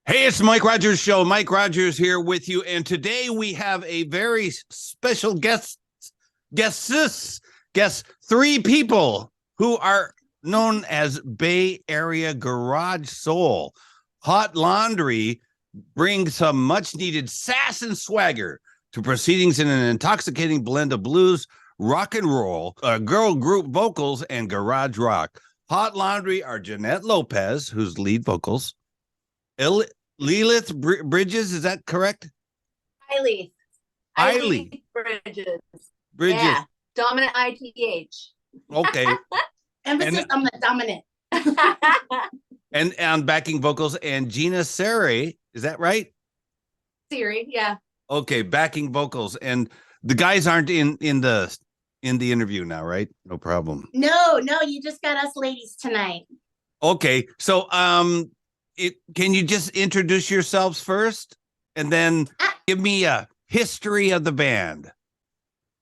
Hey, it's Mike Rogers Show. Mike Rogers here with you. And today we have a very special guest, three people who are known as Bay Area Garage Soul. Hot Laundry brings some much needed sass and swagger to proceedings in an intoxicating blend of blues, rock and roll, girl group vocals, and garage rock. Hot Laundry are Jeanette Lopez, who's lead vocals, Lilith Bridges, is that correct? Eilith Bridges. Yeah, dominant ITH. Okay. Emphasis on the dominant. and backing vocals, and Gina Sari, is that right? Siri, yeah. Okay, backing vocals, and the guys aren't in the interview now, right? No problem. No, you just got us ladies tonight. Okay, so can you just introduce yourselves first, and then give me a history of the band?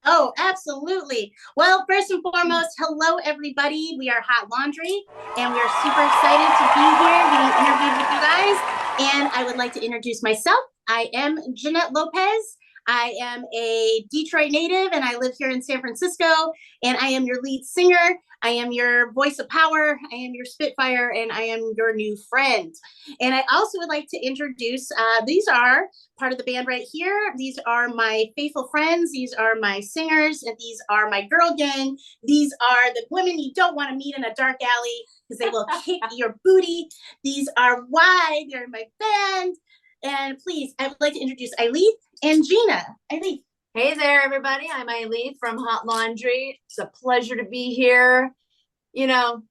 Oh, absolutely. Well, first and foremost, hello, everybody. We are Hot Laundry, and we are super excited to be here being interviewed with you guys. And I would like to introduce myself. I am Jeanette Lopez. I am a Detroit native, and I live here in San Francisco, and I am your lead singer. I am your voice of power. I am your Spitfire, and I am your new friend. And I also would like to introduce, these are part of the band right here. These are my faithful friends. These are my singers, and these are my girl gang. These are the women you don't want to meet in a dark alley because they will kick your booty. These are why they're in my band. And please, I would like to introduce Eilith and Gina. Eilith. Hey there, everybody. I'm Eilith from Hot Laundry. It's a pleasure to be here. You know,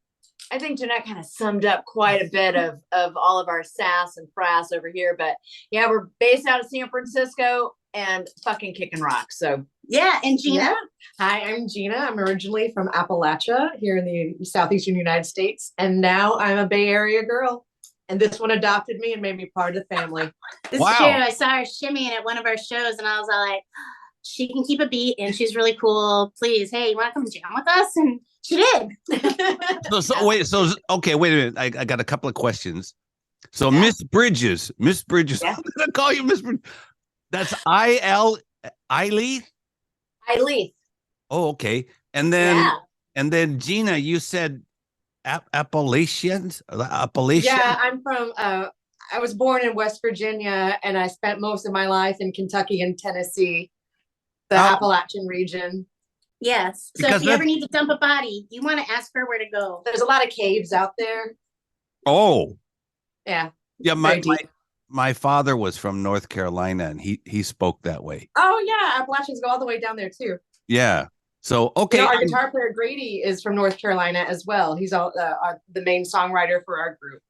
I think Jeanette kind of summed up quite a bit of all of our sass and frass over here. But yeah, we're based out of San Francisco and fucking kicking rock. So yeah, and Gina. Yeah. Hi, I'm Gina. I'm originally from Appalachia here in the southeastern United States. And now I'm a Bay Area girl. And this one adopted me and made me part of the family. This is true. I saw her shimmying at one of our shows, and I was all like, she can keep a beat, and she's really cool. Please, hey, you want to come jam with us? And she did. Wait a minute. I got a couple of questions. So yeah. Miss Bridges, yeah. I'm going to call you Miss Bridges. That's Eilith? Eilith. Oh, okay. And then Gina, you said Appalachians? Yeah, I'm from I was born in West Virginia, and I spent most of my life in Kentucky and Tennessee, the Appalachian region. Yes. So if you ever need to dump a body, you want to ask her where to go. There's a lot of caves out there. Oh. Yeah. Yeah, my father was from North Carolina, and he spoke that way. Oh yeah, Appalachians go all the way down there too. Yeah. So, okay. You know, our guitar player, Grady, is from North Carolina as well. He's the main songwriter for our group.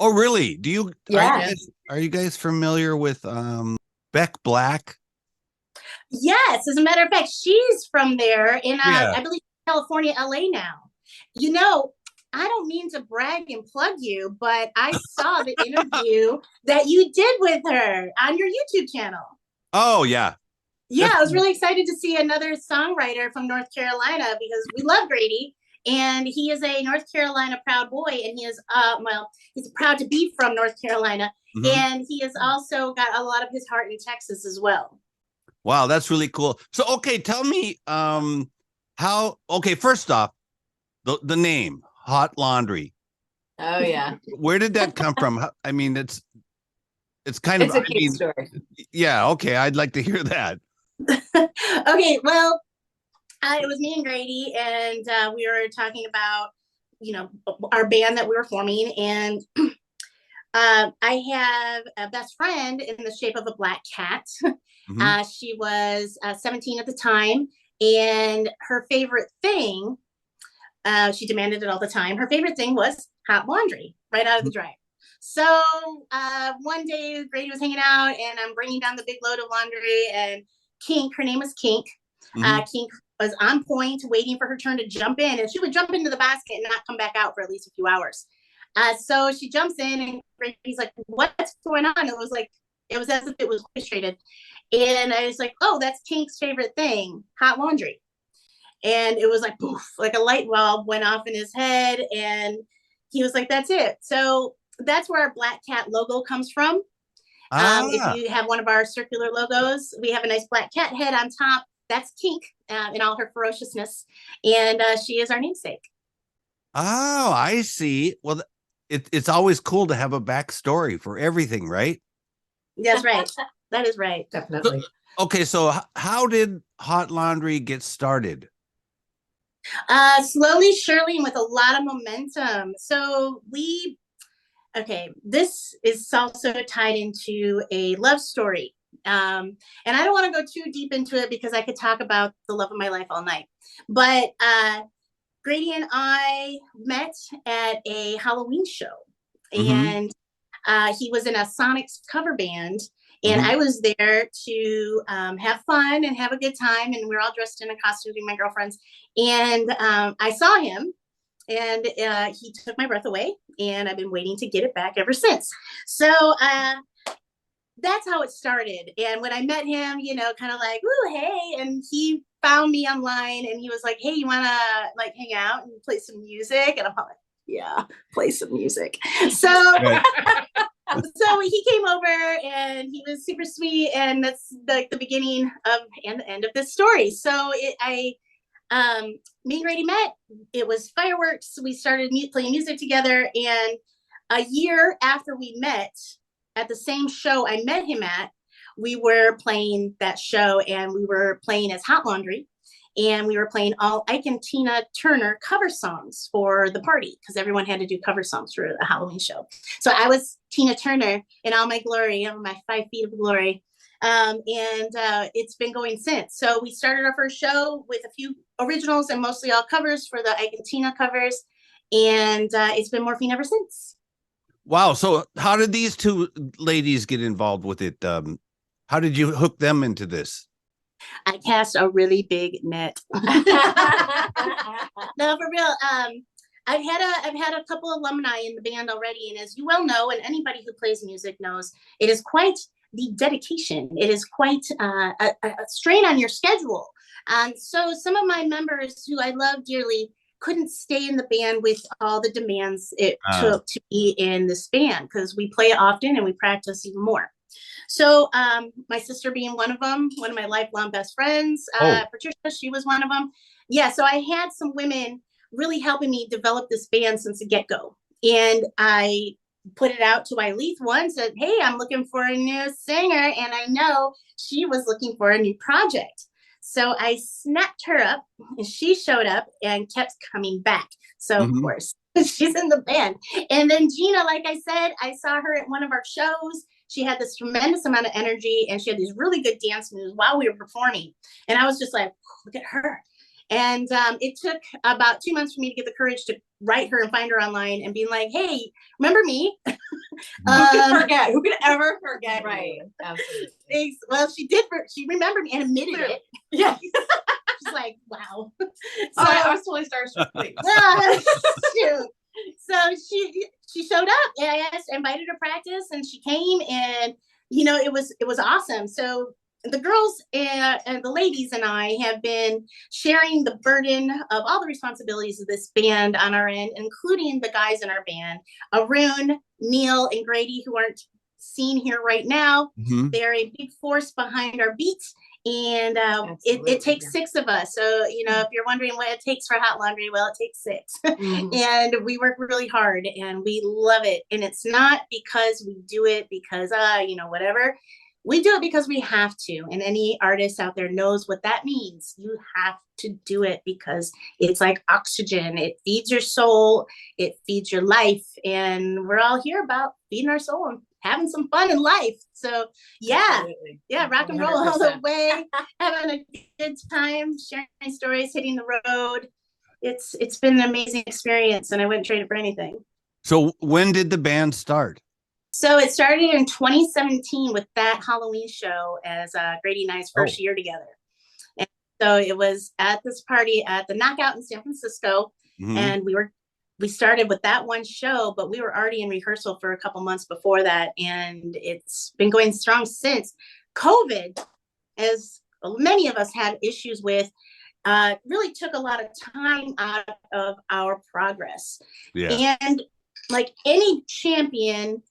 Oh, really? Do you? Yeah. Are you guys familiar with Beck Black? Yes. As a matter of fact, she's from there in, I believe, California, LA now. You know, I don't mean to brag and plug you, but I saw the interview that you did with her on your YouTube channel. Oh, yeah. Yeah, I was really excited to see another songwriter from North Carolina because we love Grady, and he is a North Carolina proud boy, and he is he's proud to be from North Carolina, and he has also got a lot of his heart in Texas as well. Wow, that's really cool. So, okay, tell me first off, the name Hot Laundry. Oh yeah. Where did that come from? I mean, it's kind of a cute story. Yeah, okay, I'd like to hear that. Okay, well, it was me and Grady, and we were talking about, you know, our band that we were forming, and I have a best friend in the shape of a black cat. She was 17 at the time, and her favorite thing, she demanded it all the time, her favorite thing was hot laundry right out of the dryer. So one day Grady was hanging out, and I'm bringing down the big load of laundry, and Kink, her name was Kink. Kink was on point, waiting for her turn to jump in, and she would jump into the basket and not come back out for at least a few hours. So she jumps in, and Grady's like, "What's going on?" It was as if it was orchestrated, and I was like, "Oh, that's Kink's favorite thing, hot laundry." And it was like poof, like a light bulb went off in his head, and he was like, "That's it." So that's where our black cat logo comes from. If you have one of our circular logos, we have a nice black cat head on top. That's Kink in all her ferociousness. And she is our namesake. Oh, I see. Well, it's always cool to have a backstory for everything, right? That's right. That is right. Definitely. Okay, so how did Hot Laundry get started? Slowly, surely, and with a lot of momentum. So this is also tied into a love story. And I don't want to go too deep into it because I could talk about the love of my life all night. But Grady and I met at a Halloween show. And he was in a Sonics cover band. And I was there to have fun and have a good time. And we were all dressed in a costume, my girlfriends. And I saw him. And he took my breath away, and I've been waiting to get it back ever since. So that's how it started. And when I met him, kind of like, ooh, hey, and he found me online, and he was like, hey, you want to like hang out and play some music? And I'm like, yeah, play some music. So, so he came over, and he was super sweet, and that's like the beginning of and the end of this story. So me and Grady met. It was fireworks. We started playing music together. And a year after we met at the same show I met him at, we were playing that show, and we were playing as Hot Laundry. And we were playing all Ike and Tina Turner cover songs for the party because everyone had to do cover songs for a Halloween show. So I was Tina Turner in all my glory, my 5 feet of glory. And it's been going since. So we started our first show with a few originals and mostly all covers for the Ike and Tina covers. And it's been morphing ever since. Wow. So how did these two ladies get involved with it? How did you hook them into this? I cast a really big net. No, for real. I've had a couple alumni in the band already. And as you well know, and anybody who plays music knows, it is quite the dedication. It is quite a strain on your schedule. And so some of my members who I love dearly couldn't stay in the band with all the demands it took to be in this band because we play often and we practice even more. So my sister being one of them, one of my lifelong best friends, Patricia, she was one of them. Yeah, so I had some women really helping me develop this band since the get-go. And I put it out to Eileen once, said, hey, I'm looking for a new singer. And I know she was looking for a new project. So I snapped her up and she showed up and kept coming back. So of course, she's in the band. And then Gina, like I said, I saw her at one of our shows. She had this tremendous amount of energy and she had these really good dance moves while we were performing. And I was just like, look at her. And it took about 2 months for me to get the courage to write her and find her online and being like, hey, remember me? Who could forget? Who could ever forget? Right. Absolutely. Thanks. Well, she did. She remembered me and admitted it. Yeah. She's like, wow. So I was totally starstruck. So she showed up and I invited her to practice and she came and, it was awesome. So the girls and the ladies and I have been sharing the burden of all the responsibilities of this band on our end, including the guys in our band, Arun, Neil, and Grady, who aren't seen here right now. They're a big force behind our beats. And it takes 6 of us. So, if you're wondering what it takes for Hot Laundry, well, it takes 6. And we work really hard and we love it. And it's not because we do it because, whatever. We do it because we have to. And any artist out there knows what that means. You have to do it because it's like oxygen. It feeds your soul. It feeds your life. And we're all here about feeding our soul and having some fun in life. So rock and roll 100%. All the way, having a good time, sharing stories, hitting the road. It's been an amazing experience and I wouldn't trade it for anything. So when did the band start? So it started in 2017 with that Halloween show as Grady and I's first year together. And so it was at this party at the Knockout in San Francisco. And we started with that one show, but we were already in rehearsal for a couple months before that. And it's been going strong since. COVID, as many of us had issues with, really took a lot of time out of our progress. Yeah. And like any champion,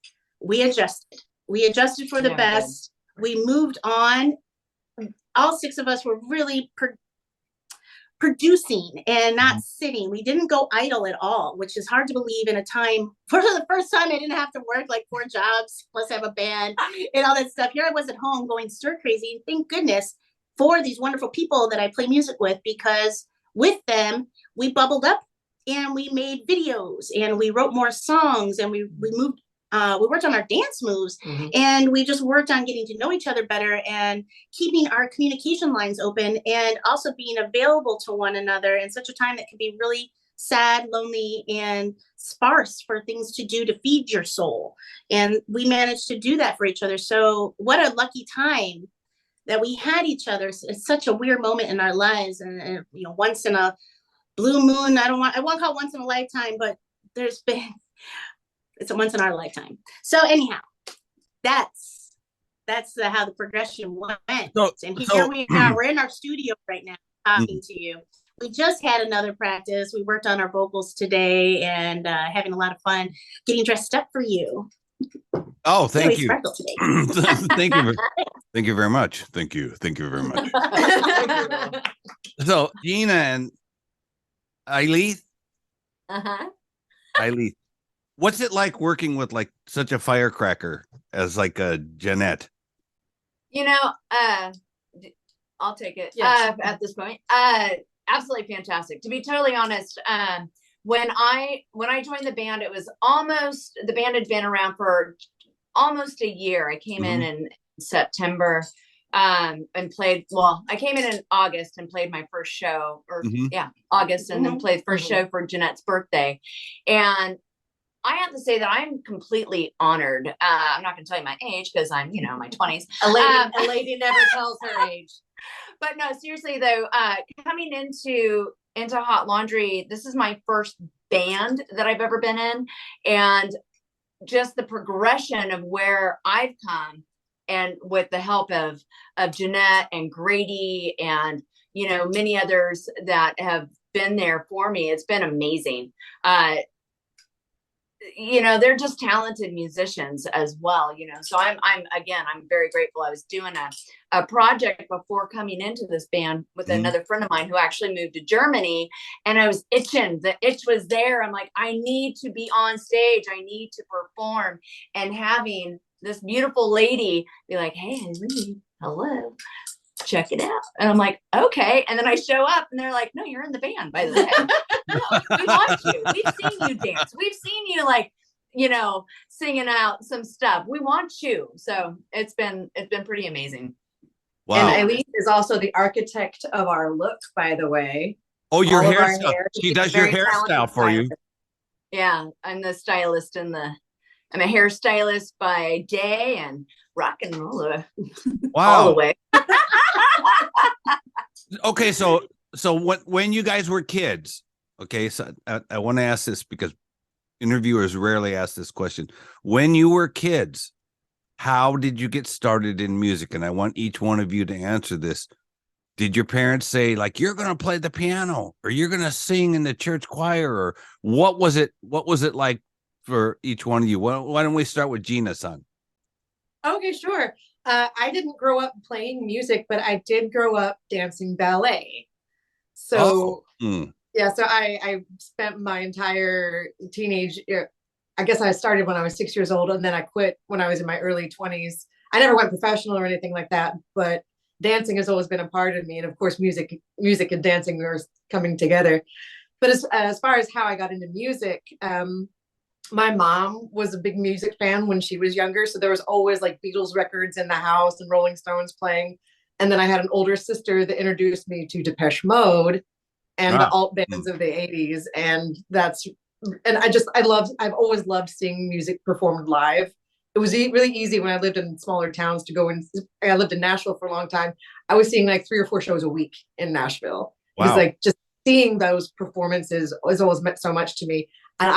we adjusted. We adjusted for the best. We moved on. All 6 of us were really producing and not sitting. We didn't go idle at all, which is hard to believe in a time. For the first time, I didn't have to work like 4 jobs plus have a band and all that stuff. Here I was at home going stir crazy. And thank goodness for these wonderful people that I play music with, because with them, we bubbled up and we made videos and we wrote more songs and we moved. We worked on our dance moves and we just worked on getting to know each other better and keeping our communication lines open and also being available to one another in such a time that can be really sad, lonely, and sparse for things to do to feed your soul. And we managed to do that for each other. So what a lucky time that we had each other. It's such a weird moment in our lives, and you know, once in a blue moon. I won't call it once in a lifetime, but it's a once in our lifetime. So anyhow, that's how the progression went. And here we are. We're in our studio right now talking to you. We just had another practice. We worked on our vocals today and having a lot of fun getting dressed up for you. Oh, thank you. Thank you. Thank you very much. Thank you. Thank you very much. So Gina and Eileen. Eileen, what's it like working with like such a firecracker as like a Jeanette? You know, I'll take it at this point. Absolutely fantastic. To be totally honest, when I joined the band, it was the band had been around for almost a year. I came in September and played. Well, I came in August and played my first show, August, and then played first show for Jeanette's birthday. And I have to say that I'm completely honored. I'm not going to tell you my age because I'm, my 20s. A lady never tells her age. But no, seriously though, coming into Hot Laundry, this is my first band that I've ever been in, and just the progression of where I've come, and with the help of Jeanette and Grady and many others that have been there for me, it's been amazing. They're just talented musicians as well, so I'm very grateful. I was doing a project before coming into this band with another friend of mine who actually moved to Germany, and I was itching. The itch was there. I'm like, I need to be on stage. I need to perform, and having this beautiful lady be like, hey, Eileen, hello, check it out. And I'm like, okay. And then I show up and they're like, no, you're in the band, by the way. We want you. We've seen you dance. We've seen you singing out some stuff. We want you. So it's been pretty amazing. Wow. And Eileen is also the architect of our look, by the way. Oh, your hairstyle. She does your hairstyle for you. Yeah. I'm the stylist I'm a hairstylist by day and rock and roller. Wow. All the way. Okay, so when you guys were kids, okay, so I want to ask this because interviewers rarely ask this question. When you were kids, how did you get started in music? And I want each one of you to answer this. Did your parents say, like, you're going to play the piano, or you're going to sing in the church choir, or what was it like for each one of you? Why don't we start with Gina, son? Okay, sure. I didn't grow up playing music, but I did grow up dancing ballet. So yeah, so I spent my entire teenage year. I guess I started when I was 6 years old, and then I quit when I was in my early 20s. I never went professional or anything like that, but dancing has always been a part of me. And of course, music and dancing were coming together. But as far as how I got into music, my mom was a big music fan when she was younger. So there was always like Beatles records in the house and Rolling Stones playing. And then I had an older sister that introduced me to Depeche Mode and the alt bands of the 80s. And I've always loved seeing music performed live. It was really easy when I lived in smaller towns to go in. I lived in Nashville for a long time. I was seeing like 3 or 4 shows a week in Nashville. Wow. It was like just seeing those performances has always meant so much to me. And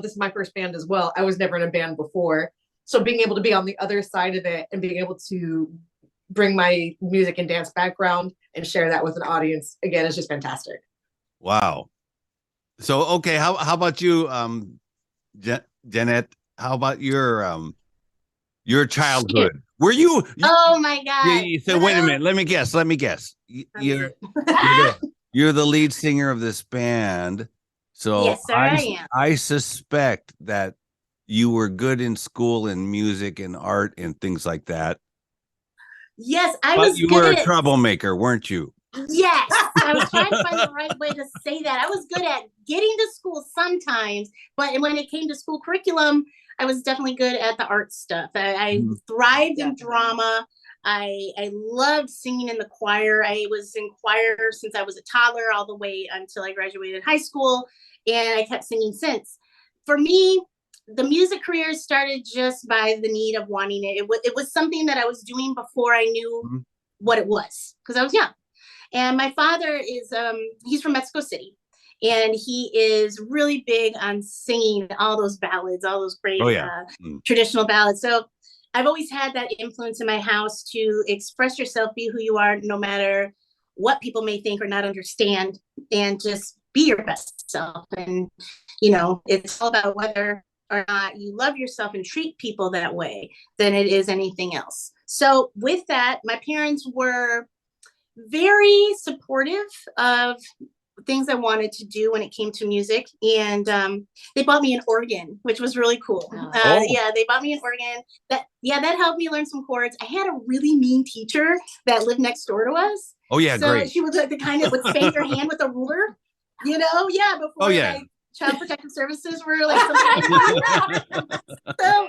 this is my first band as well. I was never in a band before. So being able to be on the other side of it and being able to bring my music and dance background and share that with an audience, again, is just fantastic. Wow. So, okay. How about you, Jeanette, how about your childhood? Were you? Oh my God! So wait a minute. Let me guess. You're the lead singer of this band. So yes, sir, I am. I suspect that you were good in school and music and art and things like that. Yes, I but was. You were a troublemaker, weren't you? Yes, I was trying to find the right way to say that. I was good at getting to school sometimes, but when it came to school curriculum, I was definitely good at the art stuff. I thrived in drama. I loved singing in the choir. I was in choir since I was a toddler all the way until I graduated high school, and I kept singing since. For me, the music career started just by the need of wanting it. It was something that I was doing before I knew what it was, because I was young. And my father is, he's from Mexico City, and he is really big on singing all those ballads, all those great traditional ballads. So I've always had that influence in my house to express yourself, be who you are, no matter what people may think or not understand, and just be your best self. And, you know, it's all about whether or not you love yourself and treat people that way than it is anything else. So with that, my parents were very supportive of things I wanted to do when it came to music. And they bought me an organ, which was really cool. Yeah, they bought me an organ. That helped me learn some chords. I had a really mean teacher that lived next door to us. Oh, yeah, so great. She was like the kind that would spank your hand with a ruler, you know? Yeah, before like Child Protective Services were like something. So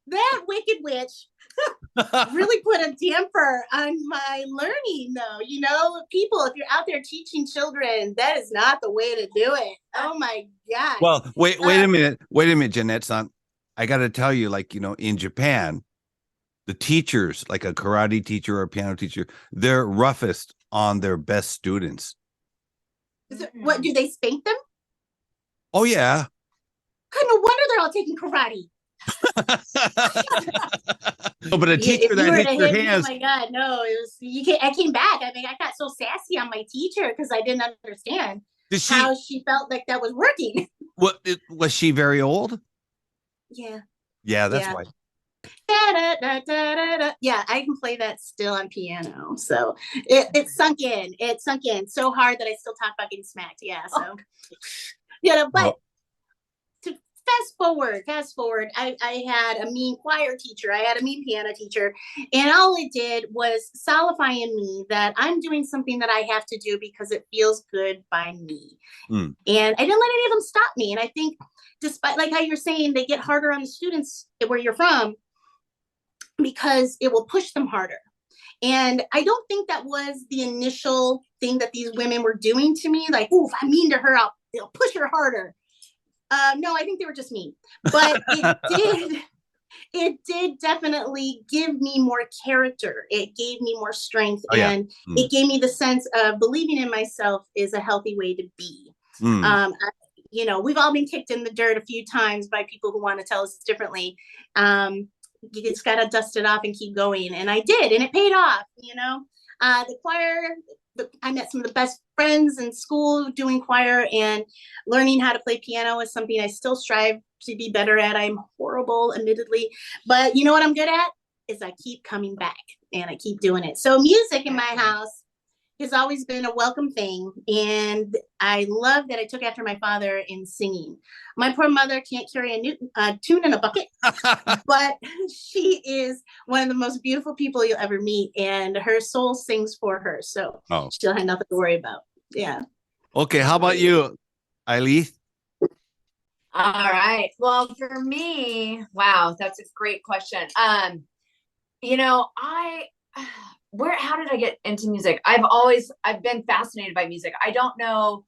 that wicked witch really put a damper on my learning, though. You know, people, if you're out there teaching children, that is not the way to do it. Oh my God. Well, wait a minute, Jeanette-san. I got to tell you, like, you know, in Japan, the teachers, like a karate teacher or a piano teacher, they're roughest on their best students. What, do they spank them? Oh yeah. No wonder they're all taking karate. No, but a teacher that hits your hands. Oh my God, no! It was I came back. I mean, I got so sassy on my teacher because I didn't understand how she felt like that was working. What was she very old? Yeah. Yeah, that's why. Yeah, I can play that still on piano. So it sunk in. It sunk in so hard that I still talk about getting smacked. Yeah. So but. Fast forward, I had a mean choir teacher. I had a mean piano teacher. And all it did was solidify in me that I'm doing something that I have to do because it feels good by me. And I didn't let any of them stop me. And I think despite, like how you're saying, they get harder on the students where you're from because it will push them harder. And I don't think that was the initial thing that these women were doing to me. Like, oh, if I'm mean to her, I'll push her harder. No, I think they were just mean, but it did definitely give me more character. It gave me more strength, and it gave me the sense of believing in myself is a healthy way to be. You know, we've all been kicked in the dirt a few times by people who want to tell us differently. You just got to dust it off and keep going. And I did, and it paid off, you know. The choir, I met some of the best friends in school doing choir, and learning how to play piano is something I still strive to be better at. I'm horrible, admittedly, but you know what I'm good at is I keep coming back and I keep doing it. So music in my house has always been a welcome thing. And I love that I took after my father in singing. My poor mother can't carry a tune in a bucket, but she is one of the most beautiful people you'll ever meet. And her soul sings for her. So she'll have nothing to worry about. Yeah. Okay. How about you, Eileen? All right. Well, for me, wow, that's a great question. You know, how did I get into music? I've been fascinated by music. I don't know,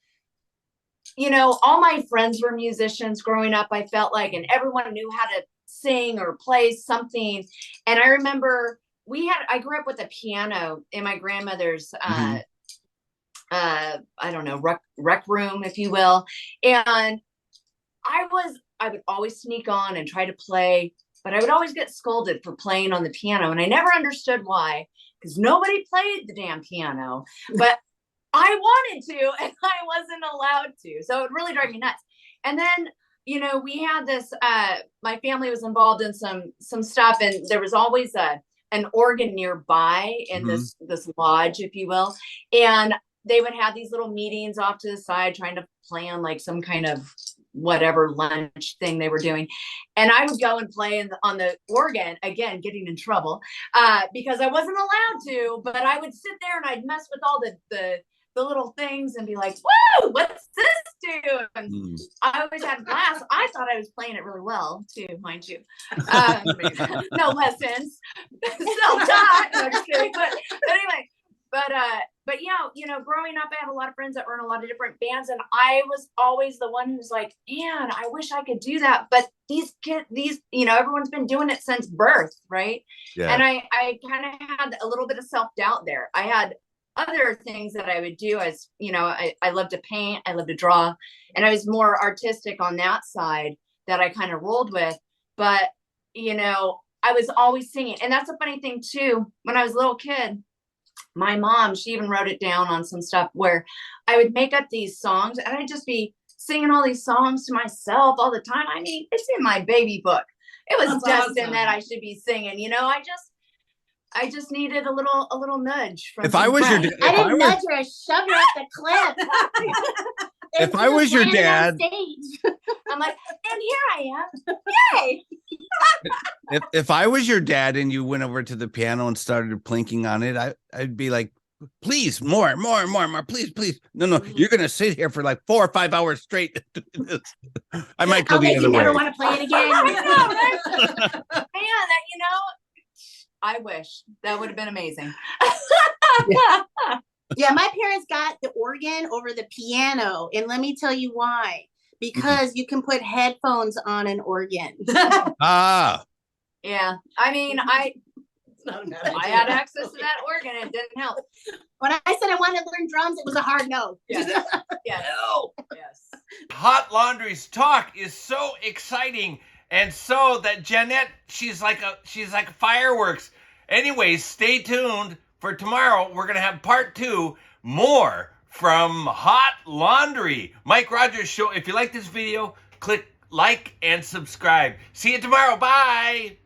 you know, all my friends were musicians growing up, I felt like, and everyone knew how to sing or play something. And I remember I grew up with a piano in my grandmother's, I don't know, rec room, if you will. And I would always sneak on and try to play, but I would always get scolded for playing on the piano. And I never understood why, because nobody played the damn piano, but I wanted to, and I wasn't allowed to. So it really drove me nuts. And then, you know, we had this, my family was involved in some stuff, and there was always an organ nearby in this lodge, if you will. And they would have these little meetings off to the side trying to plan like some kind of whatever lunch thing they were doing. And I would go and play on the organ, again, getting in trouble because I wasn't allowed to, but I would sit there and I'd mess with all the little things and be like, whoa, what's this do? And I always had class. I thought I was playing it really well too, mind you. No lessons, self-taught. No, just kidding. But anyway, but yeah, you know, growing up, I had a lot of friends that were in a lot of different bands, and I was always the one who's like, man, I wish I could do that. But these kids, you know, everyone's been doing it since birth, right? Yeah. And I kind of had a little bit of self-doubt there. I had other things that I would do as, you know, I love to paint, I love to draw, and I was more artistic on that side that I kind of rolled with. But, you know, I was always singing. And that's a funny thing too. When I was a little kid, my mom, she even wrote it down on some stuff where I would make up these songs and I'd just be singing all these songs to myself all the time. I mean, it's in my baby book. It was destined that I should be singing, you know. I just needed a little nudge from if I was your I didn't nudge her, I shoved her off the cliff. If I was your dad, I'm like, and here I am. Yay. if I was your dad and you went over to the piano and started plinking on it, I'd be like, please, more, please. No, you're gonna sit here for like 4 or 5 hours straight. I might go the other way. Never want to play it again. I know, right? Man, that, you know, I wish that would have been amazing. Yeah, my parents got the organ over the piano, and let me tell you why. Because you can put headphones on an organ. Ah. Yeah. I mean, I had access to that organ. It didn't help. When I said I wanted to learn drums, it was a hard no. Yes. Yes. No. Yes. Hot Laundry's talk is so exciting, and so that Jeanette, she's like fireworks. Anyways, stay tuned for tomorrow. We're gonna have part 2, more from Hot Laundry. Mike Rogers Show. If you like this video, click like and subscribe. See you tomorrow. Bye.